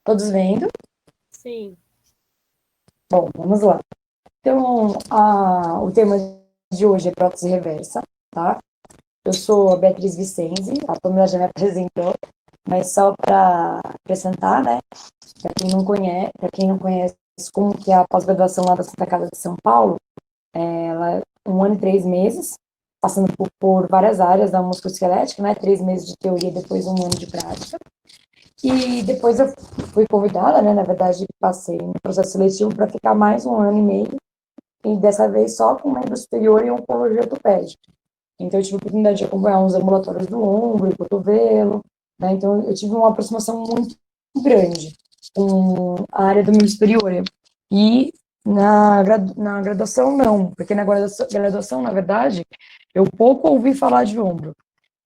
Todos vendo? Sim. Bom, vamos lá. Então, o tema de hoje é prótese reversa, tá? Eu sou a Beatriz Vicenzi, a Pamela já me apresentou, mas só para acrescentar, né? Para quem não conhece como que é a pós-graduação lá da Santa Casa de São Paulo, ela é 1 ano e 3 meses, passando por várias áreas da musculoesquelética, né? 3 meses de teoria, depois 1 ano de prática. E depois eu fui convidada, né? Na verdade, passei no processo seletivo para ficar mais 1 ano e meio, e dessa vez só com membro superior e oncologia ortopédica. Então, eu tive a oportunidade de acompanhar uns ambulatórios do ombro e cotovelo, né? Então, eu tive uma aproximação muito grande com a área do membro superior. E na graduação, não, porque na graduação, na verdade, eu pouco ouvi falar de ombro,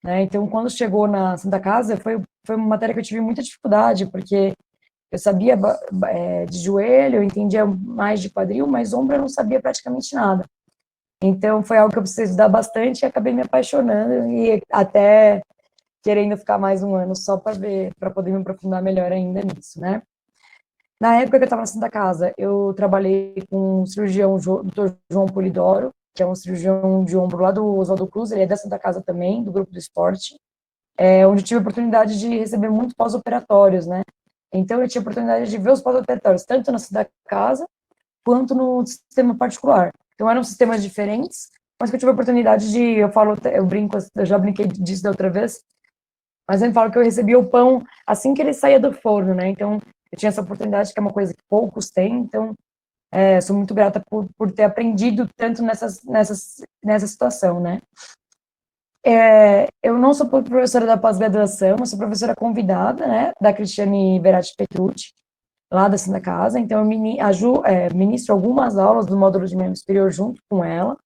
né? Então, quando chegou na Santa Casa, foi uma matéria que eu tive muita dificuldade, porque eu sabia de joelho, eu entendia mais de quadril, mas ombro eu não sabia praticamente nada. Então, foi algo que eu precisei estudar bastante e acabei me apaixonando e até querendo ficar mais 1 ano só para ver, para poder me aprofundar melhor ainda nisso, né? Na época que eu estava na Santa Casa, eu trabalhei com o cirurgião Dr. João Polidoro, que é um cirurgião de ombro lá do Oswaldo Cruz, ele é da Santa Casa também, do grupo do esporte, onde eu tive a oportunidade de receber muitos pós-operatórios, né? Então, eu tinha a oportunidade de ver os pós-operatórios, tanto na Santa Casa, quanto no sistema particular. Então, eram sistemas diferentes, mas que eu tive a oportunidade de, eu brinco, eu já brinquei disso da outra vez, mas eu falo que eu recebia o pão assim que ele saía do forno, né? Então, eu tinha essa oportunidade, que é uma coisa que poucos têm, então, sou muito grata por ter aprendido tanto nessa situação, né? Eu não sou professora da pós-graduação, eu sou professora convidada, né, da Cristiane Verati Petrucci, lá da Santa Casa, então eu ministro algumas aulas do módulo de membro superior junto com ela,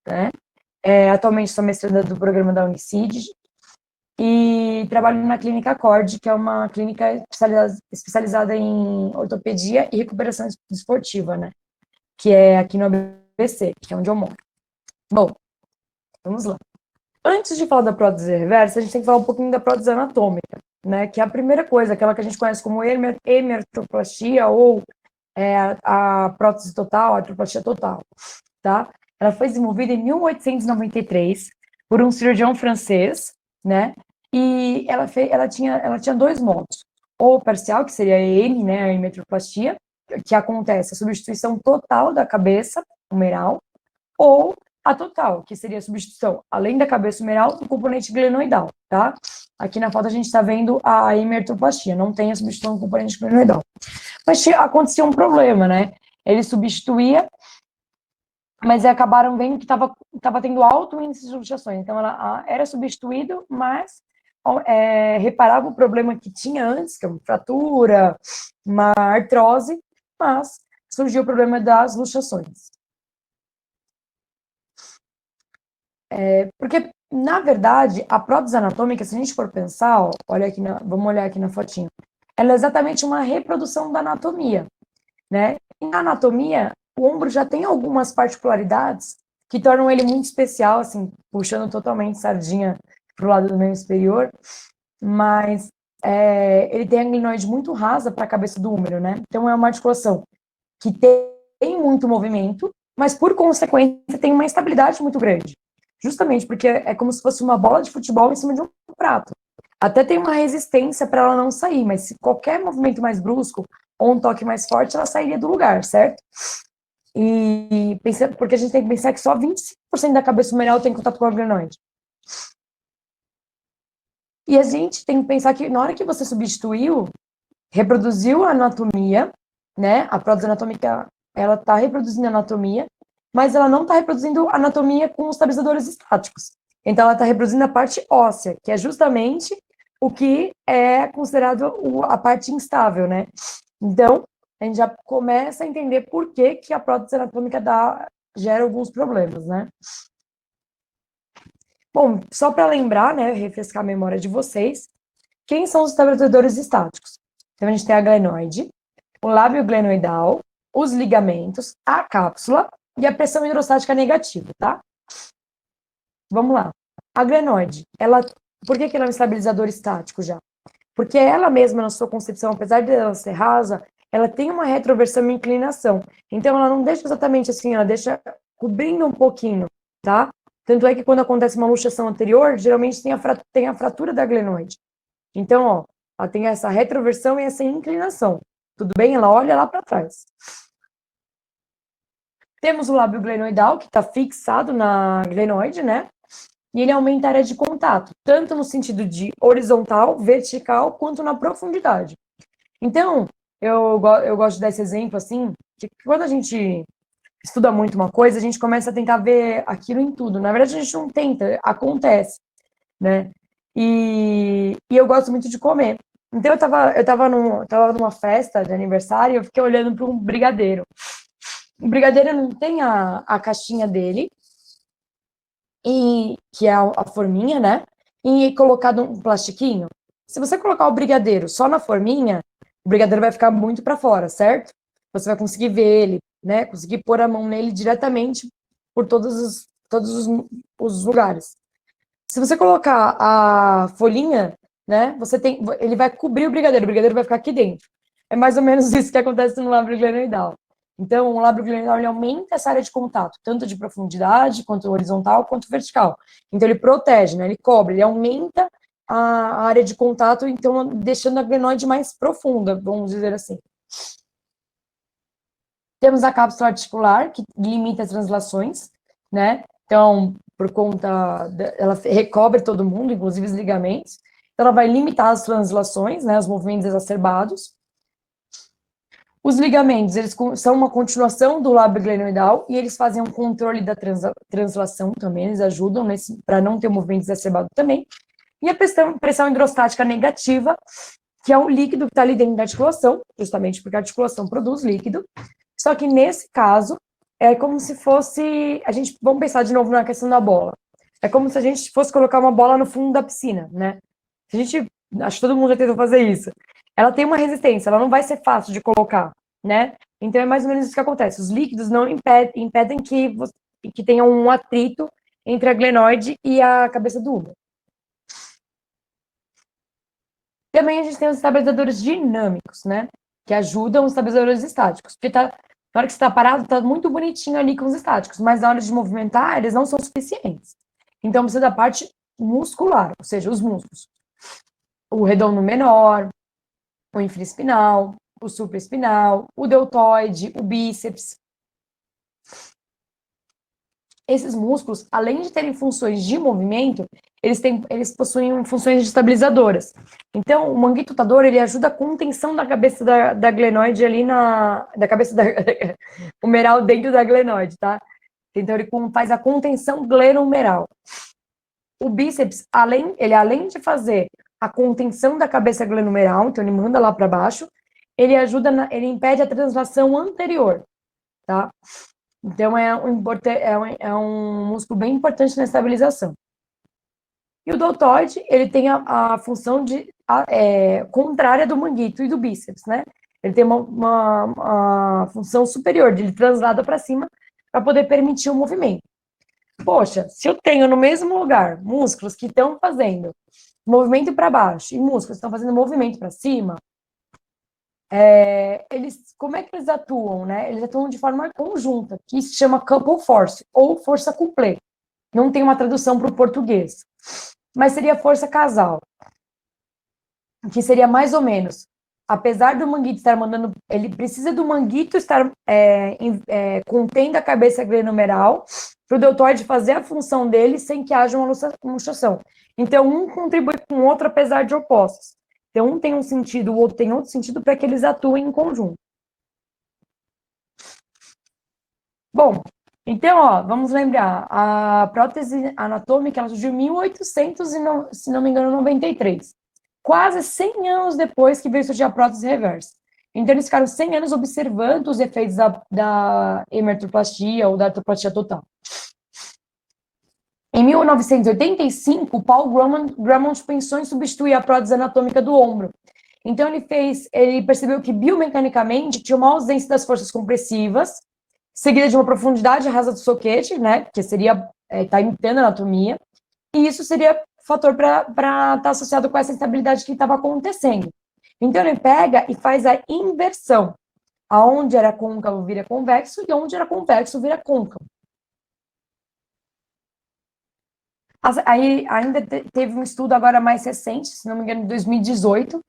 né? Atualmente sou mestranda do programa da Unicid e trabalho na Clínica Cord, que é uma clínica especializada em ortopedia e recuperação esportiva, né? Que é aqui no ABC, que é onde eu moro. Bom, vamos lá. Antes de falar da prótese reversa, a gente tem que falar um pouquinho da prótese anatômica, né? Que é a primeira coisa, aquela que a gente conhece como hemerotoplastia ou a prótese total, a artroplastia total, tá? Ela foi desenvolvida em 1893 por um cirurgião francês, né? E ela tinha dois modos. Ou parcial, que seria a M, né, a hemerotoplastia, que acontece a substituição total da cabeça humeral, ou a total, que seria a substituição, além da cabeça humeral, do componente glenoidal, tá? Aqui na foto a gente está vendo a hemerotoplastia, não tem a substituição do componente glenoidal. Mas acontecia um problema, né? Ele substituía, mas acabaram vendo que estava tendo alto índice de luxações. Então, ela era substituído, mas reparava o problema que tinha antes, que é uma fratura, uma artrose, mas surgiu o problema das luxações. Porque, na verdade, a prótese anatômica, se a gente for pensar, ó, vamos olhar aqui na fotinho, ela é exatamente uma reprodução da anatomia, né? E na anatomia, o ombro já tem algumas particularidades que tornam ele muito especial, assim, puxando totalmente sardinha para o lado do membro superior, mas ele tem a glenoide muito rasa para a cabeça do húmero, né? Então, é uma articulação que tem muito movimento, mas, por consequência, tem uma instabilidade muito grande. Justamente porque é como se fosse uma bola de futebol em cima de um prato. Até tem uma resistência para ela não sair, mas se qualquer movimento mais brusco ou um toque mais forte, ela sairia do lugar, certo? Porque a gente tem que pensar que só 25% da cabeça humeral tem contato com a glenoide. E a gente tem que pensar que na hora que você substituiu, reproduziu a anatomia, né? A prótese anatômica, ela está reproduzindo a anatomia, mas ela não está reproduzindo a anatomia com os estabilizadores estáticos. Então, ela está reproduzindo a parte óssea, que é justamente o que é considerado a parte instável, né? Então, a gente já começa a entender por que a prótese anatômica gera alguns problemas, né? Bom, só para lembrar, né, refrescar a memória de vocês, quem são os estabilizadores estáticos? Então, a gente tem a glenoide, o lábio glenoidal, os ligamentos, a cápsula e a pressão hidrostática negativa, tá? Vamos lá. A glenoide, por que ela é um estabilizador estático já? Porque ela mesma, na sua concepção, apesar de ela ser rasa, ela tem uma retroversão e inclinação. Então, ela não deixa exatamente assim, ela deixa cobrindo um pouquinho, tá? Tanto é que quando acontece uma luxação anterior, geralmente tem a fratura da glenoide. Então, ó, ela tem essa retroversão e essa inclinação. Tudo bem? Ela olha lá para trás. Temos o lábio glenoidal, que está fixado na glenoide, né? E ele aumenta a área de contato, tanto no sentido de horizontal, vertical, quanto na profundidade. Então, eu gosto de dar esse exemplo, assim, que quando a gente estuda muito uma coisa, a gente começa a tentar ver aquilo em tudo. Na verdade, a gente não tenta, acontece, né? E eu gosto muito de comer. Então, tava numa festa de aniversário e eu fiquei olhando para um brigadeiro. O brigadeiro não tem a caixinha dele, e que é a forminha, né? E colocado um plastiquinho. Se você colocar o brigadeiro só na forminha, o brigadeiro vai ficar muito para fora, certo? Você vai conseguir ver ele, né? Conseguir pôr a mão nele diretamente por todos os lugares. Se você colocar a folhinha, né? Ele vai cobrir o brigadeiro vai ficar aqui dentro. É mais ou menos isso que acontece no lábio glenoidal. Então, o lábio glenoidal ele aumenta essa área de contato, tanto de profundidade, quanto horizontal, quanto vertical. Então, ele protege, né? Ele cobre, ele aumenta a área de contato, então, deixando a glenoide mais profunda, vamos dizer assim. Temos a cápsula articular, que limita as translações, né? Então, ela recobre todo mundo, inclusive os ligamentos. Então, ela vai limitar as translações, né? Os movimentos exacerbados. Os ligamentos, eles são uma continuação do lábio glenoidal e eles fazem um controle da translação também, eles ajudam para não ter um movimento exacerbado também. E a pressão hidrostática negativa, que é o líquido que está ali dentro da articulação, justamente porque a articulação produz líquido. Só que nesse caso, é como se fosse. Vamos pensar de novo na questão da bola. É como se a gente fosse colocar uma bola no fundo da piscina, né? Acho que todo mundo já tentou fazer isso. Ela tem uma resistência, ela não vai ser fácil de colocar, né? Então é mais ou menos isso que acontece. Os líquidos não impedem que tenha um atrito entre a glenoide e a cabeça do útero. Também a gente tem os estabilizadores dinâmicos, né? Que ajudam os estabilizadores estáticos. Porque na hora que você está parado, está muito bonitinho ali com os estáticos, mas na hora de movimentar, eles não são suficientes. Então precisa da parte muscular, ou seja, os músculos. O redondo menor, o infraespinal, o supraespinal, o deltoide, o bíceps. Esses músculos, além de terem funções de movimento, eles possuem funções estabilizadoras. Então, o manguito rotador, ele ajuda a contenção da cabeça da glenoide ali da cabeça da humeral dentro da glenoide, tá? Então, ele faz a contenção glenohumeral. O bíceps, além de fazer a contenção da cabeça glenohumeral, então ele manda lá para baixo, ele impede a translação anterior, tá? Então, é um músculo bem importante na estabilização. E o deltoide, ele tem a função contrária do manguito e do bíceps, né? Ele tem uma função superior, de ele translada para cima, para poder permitir o movimento. Poxa, se eu tenho no mesmo lugar músculos que estão fazendo movimento para baixo e músculos que estão fazendo movimento para cima, como é que eles atuam, né? Eles atuam de forma conjunta, que se chama couple force, ou força couplé. Não tem uma tradução para o português, mas seria força casal, que seria mais ou menos, apesar do manguito estar mandando, ele precisa do manguito estar contendo a cabeça glenohumeral para o deltoide fazer a função dele sem que haja uma luxação. Então, um contribui com o outro, apesar de opostos. Então, um tem um sentido, o outro tem outro sentido, para que eles atuem em conjunto. Bom, então, ó, vamos lembrar, a prótese anatômica, ela surgiu em 1800, se não me engano, 93. Quase 100 anos depois que veio surgir a prótese reversa. Então, eles ficaram 100 anos observando os efeitos da hemertoplastia ou da artroplastia total. Em 1985, o Paul Grumman pensou em substituir a prótese anatômica do ombro. Então, ele percebeu que biomecanicamente tinha uma ausência das forças compressivas, seguida de uma profundidade rasa do soquete, né, que seria tá imitando a anatomia, e isso seria fator para estar associado com essa instabilidade que estava acontecendo. Então, ele pega e faz a inversão. Aonde era côncavo vira convexo e onde era convexo vira côncavo. Aí ainda teve um estudo agora mais recente, se não me engano, em 2018,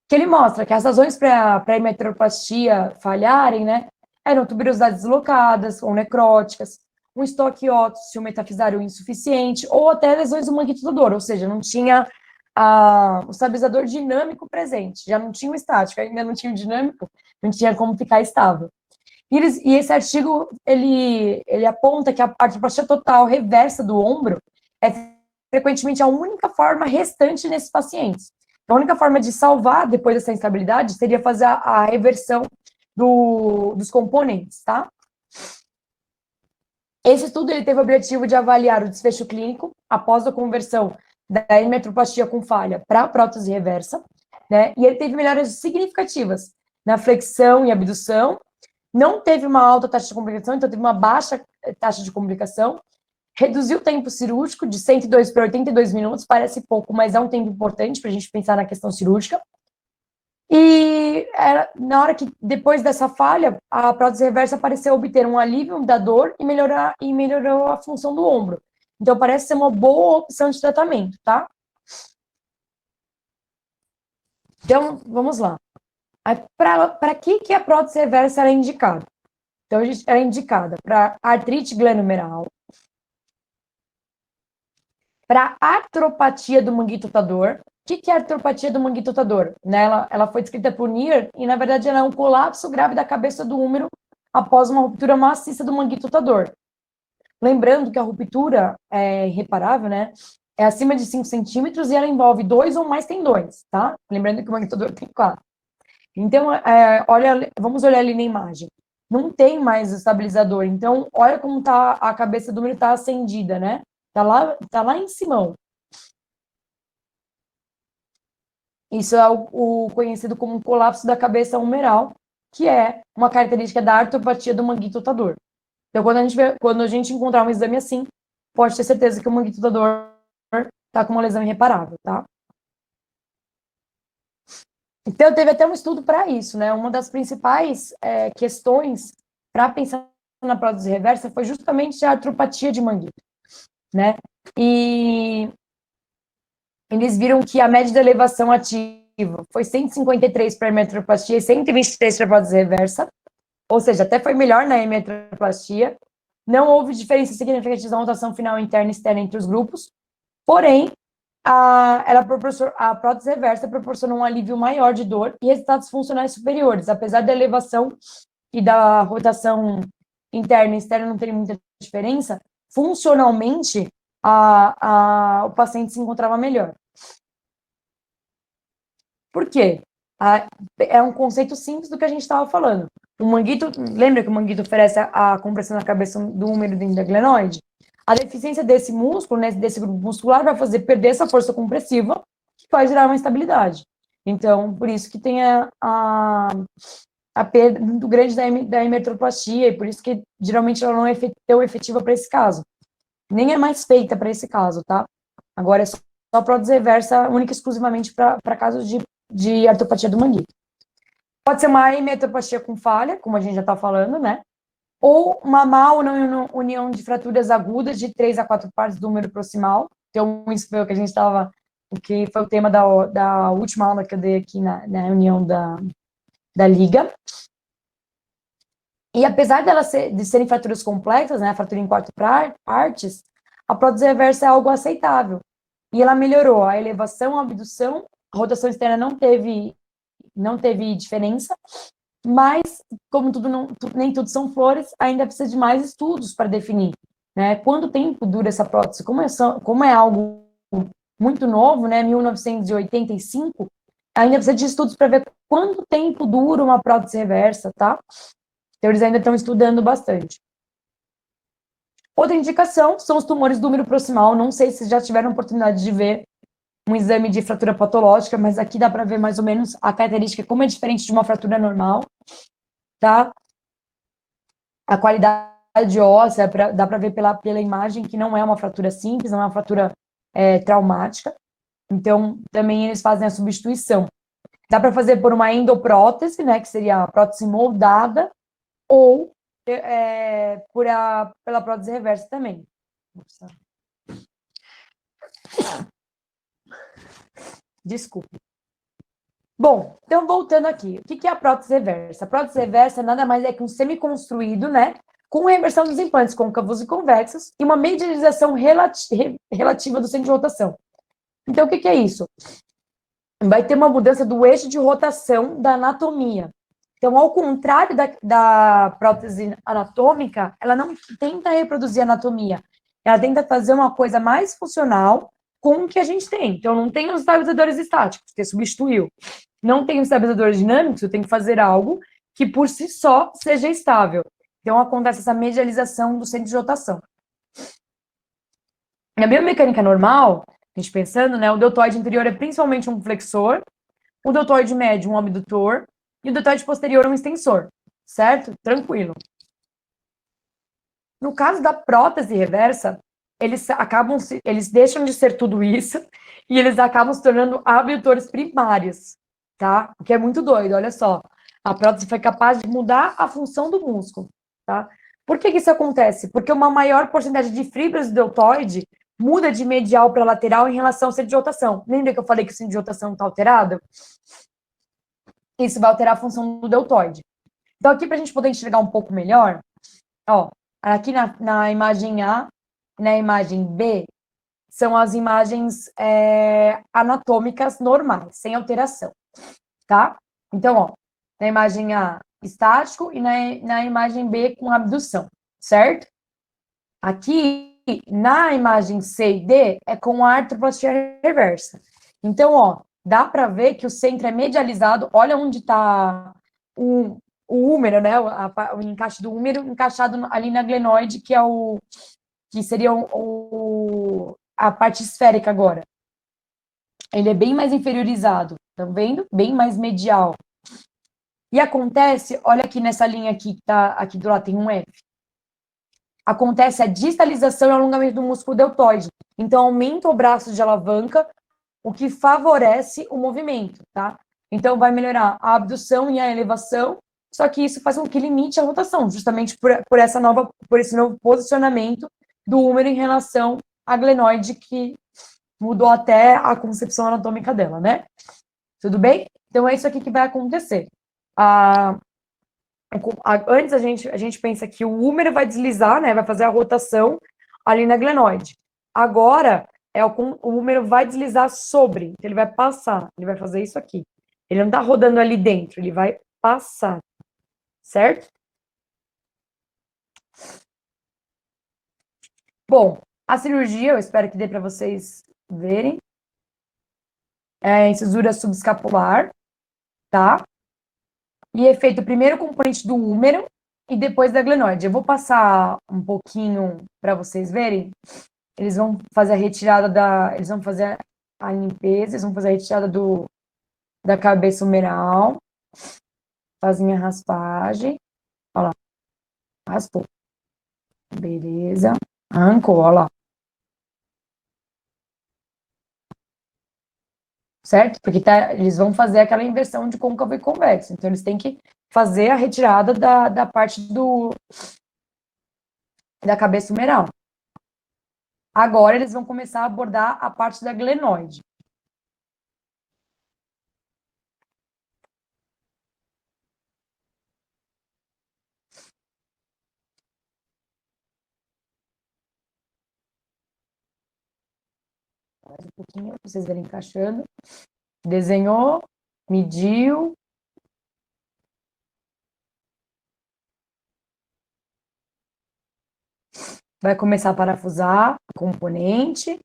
que ele mostra que as razões para a hemetropatia falharem, né, eram tuberosidades deslocadas ou necróticas, um estoque ósseo metafisário insuficiente, ou até lesões do manguito tutador, ou seja, não tinha o estabilizador dinâmico presente, já não tinha o estático, ainda não tinha o dinâmico, não tinha como ficar estável. E esse artigo, ele aponta que a artropatia total reversa do ombro é frequentemente a única forma restante nesses pacientes. A única forma de salvar depois dessa instabilidade seria fazer a reversão dos componentes, tá? Esse estudo ele teve o objetivo de avaliar o desfecho clínico após a conversão da hemetropatia com falha para a prótese reversa, né? E ele teve melhoras significativas na flexão e abdução. Não teve uma alta taxa de complicação, então teve uma baixa taxa de complicação. Reduziu o tempo cirúrgico de 102 para 82 minutos, parece pouco, mas é um tempo importante para a gente pensar na questão cirúrgica. E na hora que, depois dessa falha, a prótese reversa pareceu obter um alívio da dor e melhorou a função do ombro. Então, parece ser uma boa opção de tratamento, tá? Então, vamos lá. Para que a prótese reversa era indicada? Então, ela é indicada para artrite glenumeral, para artropatia do manguito tutador. O que é artropatia do manguito tutador? Né, ela foi descrita por Neer e, na verdade, ela é um colapso grave da cabeça do húmero após uma ruptura maciça do manguito tutador. Lembrando que a ruptura é irreparável, né? É acima de 5 centímetros e ela envolve 2 ou mais tendões, tá? Lembrando que o manguito tutador tem 4. Então, vamos olhar ali na imagem. Não tem mais estabilizador. Então, olha como tá a cabeça do húmero está acendida, né? Tá lá em cima. Isso é o conhecido como colapso da cabeça humeral, que é uma característica da artropatia do manguito tutador. Então, quando a gente encontrar um exame assim, pode ter certeza que o manguito tutador está com uma lesão irreparável, tá? Então, teve até um estudo para isso, né? Uma das principais questões para pensar na prótese reversa foi justamente a artropatia de manguito, né? E eles viram que a média de elevação ativa foi 153 para a hemetroplastia e 123 para a prótese reversa, ou seja, até foi melhor na hemetroplastia. Não houve diferença significativa na rotação final interna e externa entre os grupos, porém, a prótese reversa proporcionou um alívio maior de dor e resultados funcionais superiores, apesar da elevação e da rotação interna e externa não terem muita diferença, funcionalmente, o paciente se encontrava melhor. Por quê? É um conceito simples do que a gente estava falando. O manguito, lembra que o manguito oferece a compressão na cabeça do húmero dentro da glenoide? A deficiência desse músculo, né, desse grupo muscular, vai fazer perder essa força compressiva, que vai gerar uma instabilidade. Então, por isso que tem a perda muito grande da hemetroplastia, e por isso que geralmente ela não é tão efetiva para esse caso. Nem é mais feita para esse caso, tá? Agora é só prótese reversa, única e exclusivamente para casos de artropatia do manguito. Pode ser uma hemetropatia com falha, como a gente já está falando, né? Ou uma má união de fraturas agudas de 3 a 4 partes do húmero proximal. Então, isso foi o que a gente estava, o que foi o tema da última aula que eu dei aqui na reunião da liga. E apesar de serem fraturas complexas, né, a fratura em 4 partes, a prótese reversa é algo aceitável. E ela melhorou a elevação, a abdução, a rotação externa não teve diferença, mas, como nem tudo são flores, ainda precisa de mais estudos para definir, né? Quanto tempo dura essa prótese? Como é algo muito novo, né? 1985, ainda precisa de estudos para ver quanto tempo dura uma prótese reversa, tá? Então, eles ainda estão estudando bastante. Outra indicação são os tumores do húmero proximal. Não sei se já tiveram oportunidade de ver um exame de fratura patológica, mas aqui dá para ver mais ou menos a característica, como é diferente de uma fratura normal, tá? A qualidade óssea, dá para ver pela imagem que não é uma fratura simples, não é uma fratura traumática. Então, também eles fazem a substituição. Dá para fazer por uma endoprótese, né, que seria a prótese moldada, ou pela prótese reversa também. Desculpe. Bom, então voltando aqui, o que é a prótese reversa? A prótese reversa nada mais é que um semi-construído, né, com reversão dos implantes côncavos e convexos e uma medialização relativa do centro de rotação. Então, o que é isso? Vai ter uma mudança do eixo de rotação da anatomia. Então, ao contrário da prótese anatômica, ela não tenta reproduzir a anatomia, ela tenta fazer uma coisa mais funcional com o que a gente tem. Então, não tem os estabilizadores estáticos, que substituiu. Não tem os estabilizadores dinâmicos, eu tenho que fazer algo que por si só seja estável. Então, acontece essa medialização do centro de rotação. Na biomecânica normal, a gente pensando, né, o deltoide inferior é principalmente um flexor, o deltoide médio um abdutor e o deltoide posterior um extensor, certo? Tranquilo. No caso da prótese reversa, eles deixam de ser tudo isso e eles acabam se tornando abdutores primários, tá? O que é muito doido, olha só. A prótese foi capaz de mudar a função do músculo, tá? Por que isso acontece? Porque uma maior porcentagem de fibras do deltoide muda de medial para lateral em relação ao centro de rotação. Lembra que eu falei que o centro de rotação está alterado? Isso vai alterar a função do deltoide. Então, aqui, para a gente poder enxergar um pouco melhor, ó, aqui na imagem A, na imagem B, são as imagens anatômicas normais, sem alteração, tá? Então, ó, na imagem A, estático, e na imagem B, com abdução, certo? Aqui, na imagem C e D, é com a artroplastia reversa. Então, ó, dá para ver que o centro é medializado, olha onde está o húmero, né, o encaixe do húmero encaixado ali na glenoide, que seria a parte esférica agora. Ele é bem mais inferiorizado, tá vendo? Bem mais medial. E acontece, olha aqui nessa linha aqui, que tá aqui do lado, tem um F. Acontece a distalização e alongamento do músculo deltoide. Então, aumenta o braço de alavanca, o que favorece o movimento, tá? Então, vai melhorar a abdução e a elevação, só que isso faz com que limite a rotação, justamente por esse novo posicionamento do húmero em relação à glenoide, que mudou até a concepção anatômica dela, né? Tudo bem? Então, é isso aqui que vai acontecer. Antes, a gente pensa que o húmero vai deslizar, né? Vai fazer a rotação ali na glenoide. Agora, o húmero vai deslizar sobre, então ele vai passar, ele vai fazer isso aqui. Ele não está rodando ali dentro, ele vai passar, certo? Bom, a cirurgia, eu espero que dê para vocês verem, é incisura subescapular, tá? E é feito primeiro o componente do húmero e depois da glenoide. Eu vou passar um pouquinho para vocês verem. Eles vão fazer a retirada eles vão fazer a limpeza, eles vão fazer a retirada da cabeça humeral, fazem a raspagem. Olha lá, raspou. Beleza. Arrancou, olha lá. Certo? Porque eles vão fazer aquela inversão de côncavo e convexo. Então, eles têm que fazer a retirada da parte da cabeça humeral. Agora, eles vão começar a abordar a parte da glenoide. Mais um pouquinho, para vocês verem encaixando. Desenhou, mediu. Vai começar a parafusar o componente.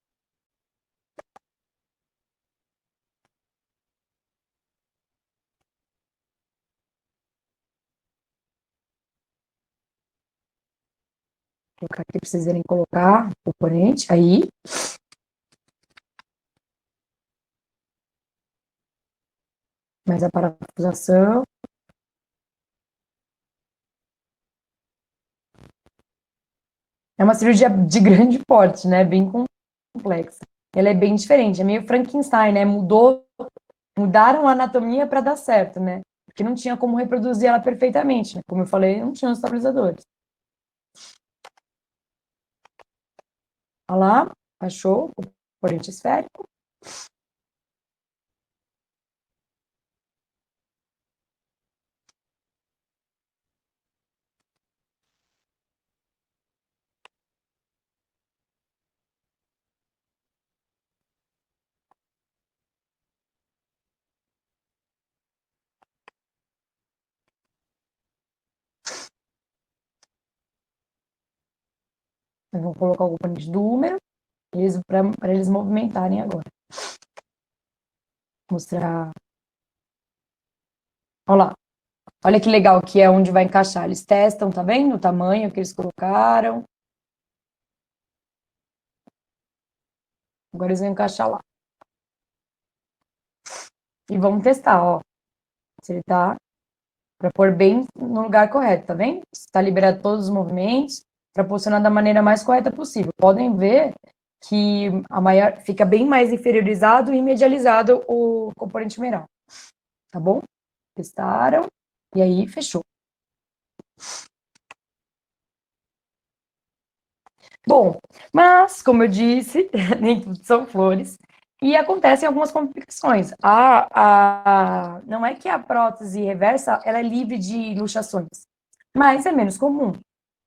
Vou colocar aqui para vocês verem colocar o componente. Aí. Mais a parafusação. É uma cirurgia de grande porte, né? Bem complexa. ela é bem diferente, é meio Frankenstein, né? Mudaram a anatomia para dar certo, né? Porque não tinha como reproduzir ela perfeitamente, né? Como eu falei, não tinha os estabilizadores. Olha lá, achou o componente esférico. Eu vou colocar o componente do húmero para eles movimentarem agora. Mostrar. Olha lá. Olha que legal que é onde vai encaixar. Eles testam, tá vendo? O tamanho que eles colocaram. Agora eles vão encaixar lá. E vamos testar, ó. Se ele tá para pôr bem no lugar correto, tá vendo? Está liberado todos os movimentos para posicionar da maneira mais correta possível. Podem ver que a maior fica bem mais inferiorizado e medializado o componente humeral, tá bom? Testaram e aí fechou. Bom, mas como eu disse, nem tudo são flores. E acontecem algumas complicações. Não é que a prótese reversa ela é livre de luxações, mas é menos comum,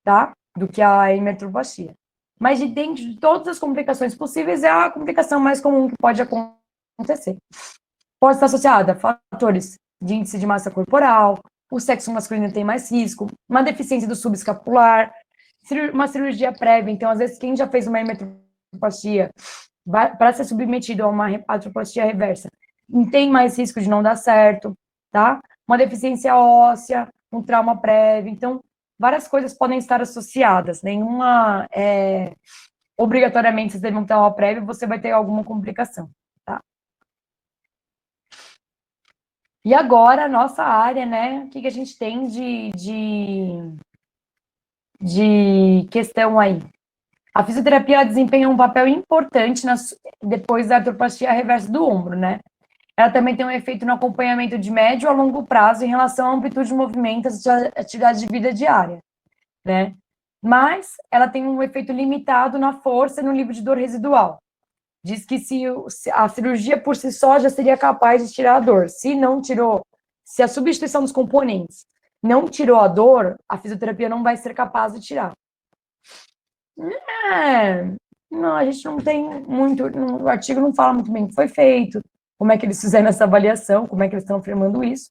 tá? Do que a hipertrofia. Mas de dentro de todas as complicações possíveis, é a complicação mais comum que pode acontecer. Pode estar associada a fatores de índice de massa corporal, o sexo masculino tem mais risco, uma deficiência do subescapular, uma cirurgia prévia. Então, às vezes, quem já fez uma hipertrofia para ser submetido a uma artroplastia reversa, não tem mais risco de não dar certo, tá? Uma deficiência óssea, um trauma prévio. Então, várias coisas podem estar associadas. Nenhuma, obrigatoriamente, se você teve um trauma prévio, você vai ter alguma complicação, tá? E agora, a nossa área, né? O que a gente tem de questão aí? A fisioterapia desempenha um papel importante depois da artroplastia reversa do ombro, né? Ela também tem um efeito no acompanhamento de médio a longo prazo em relação à amplitude de movimentos de atividade de vida diária, né? Mas ela tem um efeito limitado na força e no nível de dor residual. Diz que se a cirurgia por si só já seria capaz de tirar a dor. Se não tirou, se a substituição dos componentes não tirou a dor, a fisioterapia não vai ser capaz de tirar. É, não, a gente não tem muito, o artigo não fala muito bem o que foi feito, como é que eles fizeram essa avaliação, como é que eles estão afirmando isso.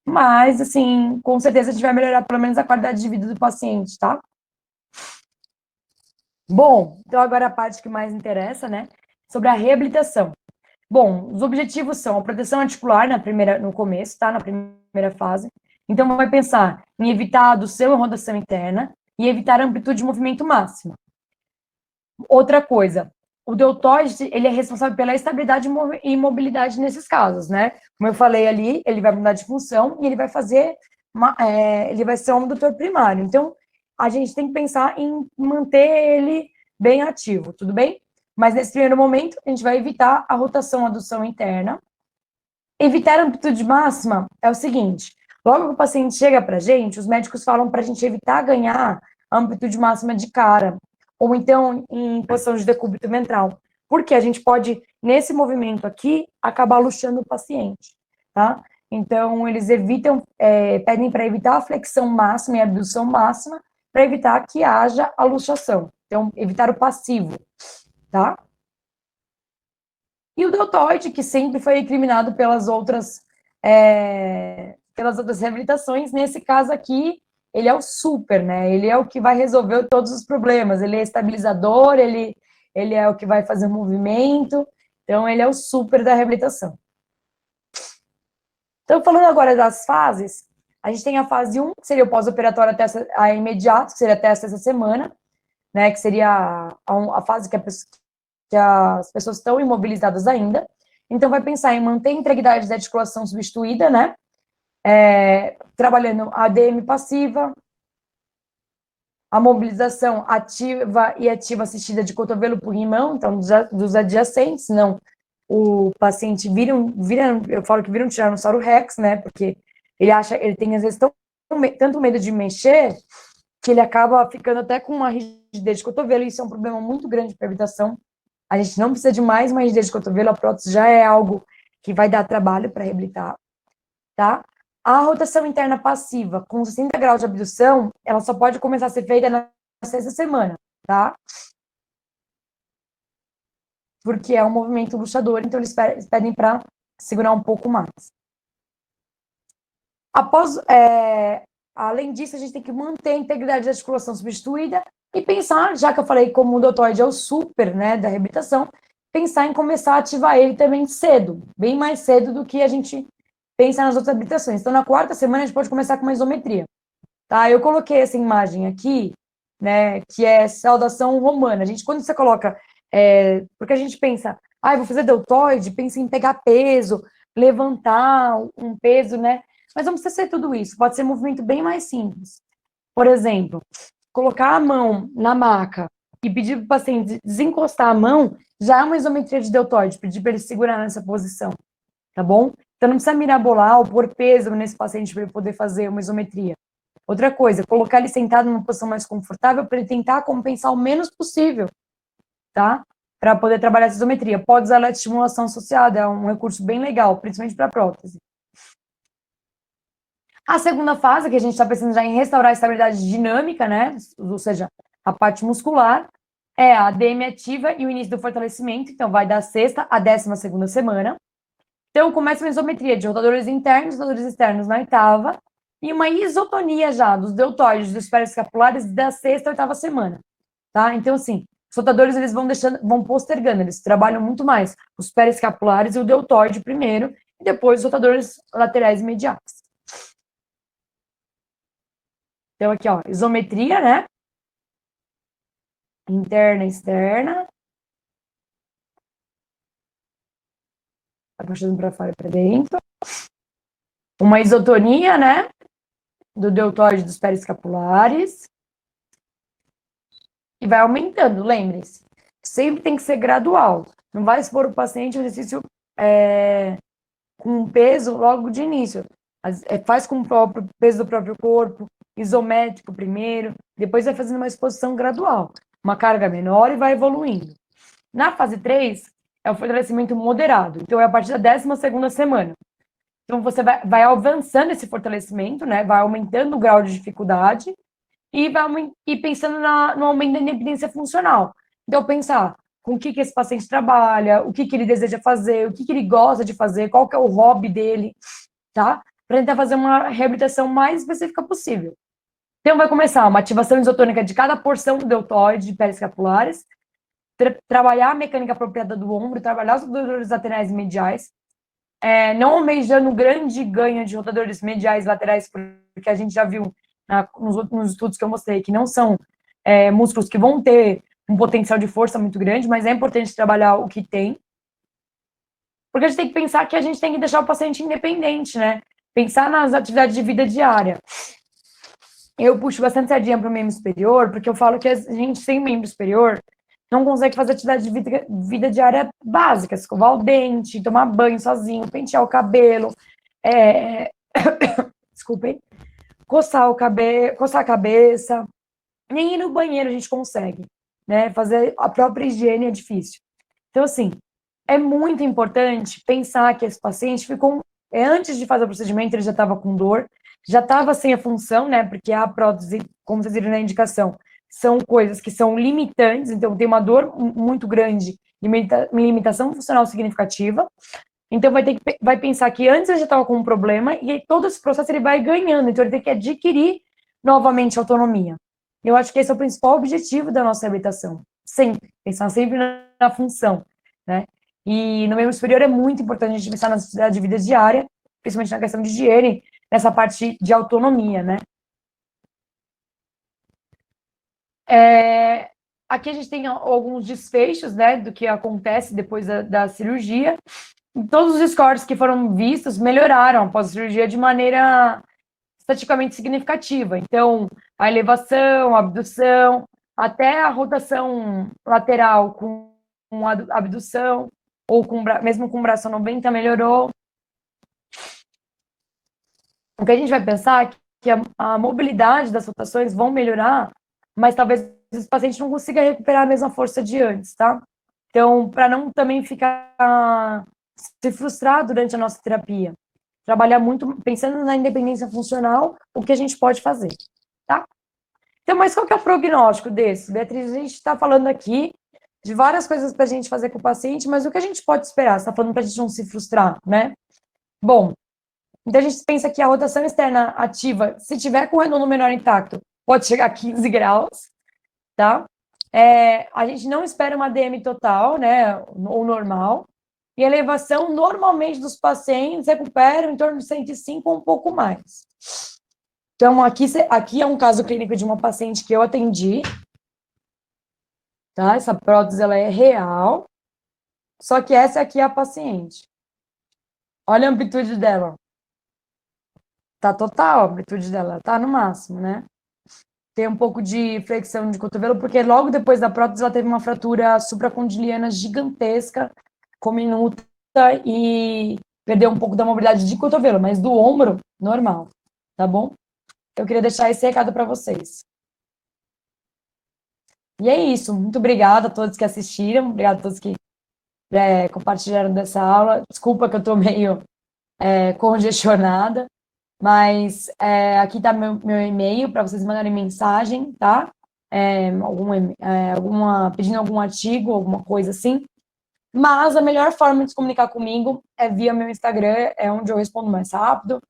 Mas, assim, com certeza a gente vai melhorar pelo menos a qualidade de vida do paciente, tá? Bom, então agora a parte que mais interessa, né? Sobre a reabilitação. Bom, os objetivos são a proteção articular no começo, tá? Na primeira fase. Então, vai pensar em evitar a adução e rotação interna e evitar a amplitude de movimento máxima. Outra coisa, o deltoide, ele é responsável pela estabilidade e mobilidade nesses casos, né? Como eu falei ali, ele vai mudar de função e ele vai ele vai ser um abdutor primário. Então, a gente tem que pensar em manter ele bem ativo, tudo bem? Mas nesse primeiro momento, a gente vai evitar a rotação, adução interna. Evitar a amplitude máxima é o seguinte: logo que o paciente chega para a gente, os médicos falam para a gente evitar ganhar a amplitude máxima de cara, ou então em posição de decúbito ventral, porque a gente pode, nesse movimento aqui, acabar luxando o paciente, tá? Então, eles pedem para evitar a flexão máxima e a abdução máxima, para evitar que haja a luxação. Então, evitar o passivo, tá? E o deltoide, que sempre foi incriminado pelas outras reabilitações, nesse caso aqui, ele é o super, né? Ele é o que vai resolver todos os problemas. Ele é estabilizador, ele é o que vai fazer o movimento. Então, ele é o super da reabilitação. Então, falando agora das fases, a gente tem a fase 1, que seria o pós-operatório a imediato, que seria até essa semana, né? Que seria a fase que as pessoas estão imobilizadas ainda. Então, vai pensar em manter a integridade da articulação substituída, né? Trabalhando a ADM passiva, a mobilização ativa e ativa assistida de cotovelo por mão, então dos adjacentes, não. O paciente eu falo que vira um tiranossauro rex, né? Porque ele tem às vezes tanto medo de mexer que ele acaba ficando até com uma rigidez de cotovelo, e isso é um problema muito grande para a reabilitação. A gente não precisa de mais uma rigidez de cotovelo, a prótese já é algo que vai dar trabalho para reabilitar, tá? A rotação interna passiva, com 60 graus de abdução, ela só pode começar a ser feita na sexta semana, tá? Porque é um movimento luxador, então eles pedem para segurar um pouco mais. Além disso, a gente tem que manter a integridade da articulação substituída e pensar, já que eu falei como o deltoide é o super, né, da reabilitação, pensar em começar a ativar ele também cedo, bem mais cedo do que a gente pensa nas outras habilitações. Então, na quarta semana, a gente pode começar com uma isometria. Tá? Eu coloquei essa imagem aqui, né, que é saudação romana. Quando você coloca, porque a gente pensa, vou fazer deltoide, pensa em pegar peso, levantar um peso, né? Mas não precisa ser tudo isso, pode ser um movimento bem mais simples. Por exemplo, colocar a mão na maca e pedir para o paciente desencostar a mão, já é uma isometria de deltoide, pedir para ele segurar nessa posição, tá bom? Então não precisa mirabolar ou pôr peso nesse paciente para ele poder fazer uma isometria. Outra coisa, colocar ele sentado numa posição mais confortável para ele tentar compensar o menos possível, tá? Para poder trabalhar essa isometria. Pode usar a estimulação associada, é um recurso bem legal, principalmente para prótese. A segunda fase, que a gente está pensando já em restaurar a estabilidade dinâmica, né? Ou seja, a parte muscular, é a ADM ativa e o início do fortalecimento. Então, vai da sexta à 12ª semana. Então, começa uma isometria de rotadores internos, rotadores externos na oitava, e uma isotonia já dos deltoides, dos periescapulares da sexta à oitava semana, tá? Então, assim, os rotadores, eles vão postergando, eles trabalham muito mais os periescapulares e o deltoide primeiro, e depois os rotadores laterais e mediais. Então, aqui, ó, isometria, né? Interna e externa. Vai puxando para fora e para dentro. Uma isotonia, né? Do deltoide dos periescapulares. E vai aumentando, lembre-se. Sempre tem que ser gradual. Não vai expor o paciente ao exercício com peso logo de início. Faz com o próprio peso do próprio corpo, isométrico primeiro, depois vai fazendo uma exposição gradual. Uma carga menor e vai evoluindo. Na fase 3, é o fortalecimento moderado. Então, é a partir da 12ª semana. Então, você vai avançando esse fortalecimento, né? Vai aumentando o grau de dificuldade e pensando no aumento da independência funcional. Então, pensar com o que esse paciente trabalha, o que ele deseja fazer, o que ele gosta de fazer, qual que é o hobby dele, tá? Para tentar fazer uma reabilitação mais específica possível. Então, vai começar uma ativação isotônica de cada porção do deltoide de periescapulares, trabalhar a mecânica apropriada do ombro, trabalhar os rotadores laterais e mediais, não almejando grande ganho de rotadores mediais e laterais, porque a gente já viu nos estudos que eu mostrei que não são músculos que vão ter um potencial de força muito grande, mas é importante trabalhar o que tem, porque a gente tem que pensar que a gente tem que deixar o paciente independente, né? Pensar nas atividades de vida diária. Eu puxo bastante sardinha para o membro superior, porque eu falo que a gente sem membro superior não consegue fazer atividade de vida diária básica, escovar o dente, tomar banho sozinho, pentear o cabelo, desculpem, coçar o cabelo, coçar a cabeça, nem ir no banheiro a gente consegue, né? Fazer a própria higiene é difícil. Então, assim, é muito importante pensar que esse paciente ficou, antes de fazer o procedimento, ele já estava com dor, já estava sem a função, né? Porque a prótese, como vocês viram na indicação, são coisas que são limitantes, então tem uma dor muito grande, limitação funcional significativa. Então vai pensar que antes ele já estava com um problema e todo esse processo ele vai ganhando, então ele tem que adquirir novamente autonomia. Eu acho que esse é o principal objetivo da nossa reabilitação, sempre, pensar sempre na função, né? E no membro superior é muito importante a gente pensar na necessidade de vida diária, principalmente na questão de higiene, nessa parte de autonomia, né? Aqui a gente tem alguns desfechos, né, do que acontece depois da cirurgia. Todos os scores que foram vistos melhoraram após a cirurgia de maneira estaticamente significativa. Então, a elevação, a abdução, até a rotação lateral com a abdução, ou mesmo com braço 90 melhorou. O que a gente vai pensar é que a mobilidade das rotações vão melhorar, mas talvez esse paciente não consiga recuperar a mesma força de antes, tá? Então, para não também ficar se frustrar durante a nossa terapia, trabalhar muito pensando na independência funcional, o que a gente pode fazer, tá? Então, mas qual que é o prognóstico desse? Beatriz, a gente está falando aqui de várias coisas para a gente fazer com o paciente, mas o que a gente pode esperar? Você está falando para a gente não se frustrar, né? Bom, então a gente pensa que a rotação externa ativa, se tiver com o redondo menor intacto, pode chegar a 15 graus, tá? A gente não espera uma DM total, né, ou normal, e a elevação, normalmente, dos pacientes recuperam em torno de 105 ou um pouco mais. Então, aqui é um caso clínico de uma paciente que eu atendi, tá? Essa prótese, ela é real, só que essa aqui é a paciente. Olha a amplitude dela. Tá total a amplitude dela, tá no máximo, né? Tem um pouco de flexão de cotovelo, porque logo depois da prótese ela teve uma fratura supracondiliana gigantesca, comminuta, e perdeu um pouco da mobilidade de cotovelo, mas do ombro, normal, tá bom? Eu queria deixar esse recado para vocês. E é isso, muito obrigada a todos que assistiram, obrigada a todos que compartilharam dessa aula. Desculpa que eu estou meio congestionada, mas aqui está meu e-mail para vocês mandarem mensagem, tá? Pedindo algum artigo, alguma coisa assim. Mas a melhor forma de se comunicar comigo é via meu Instagram, é onde eu respondo mais rápido,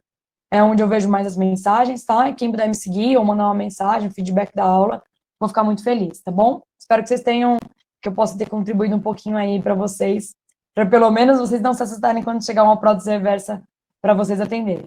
é onde eu vejo mais as mensagens, tá? E quem puder me seguir ou mandar uma mensagem, feedback da aula, vou ficar muito feliz, tá bom? Espero que vocês tenham, que eu possa ter contribuído um pouquinho aí para vocês, para pelo menos vocês não se assustarem quando chegar uma prótese reversa para vocês atenderem.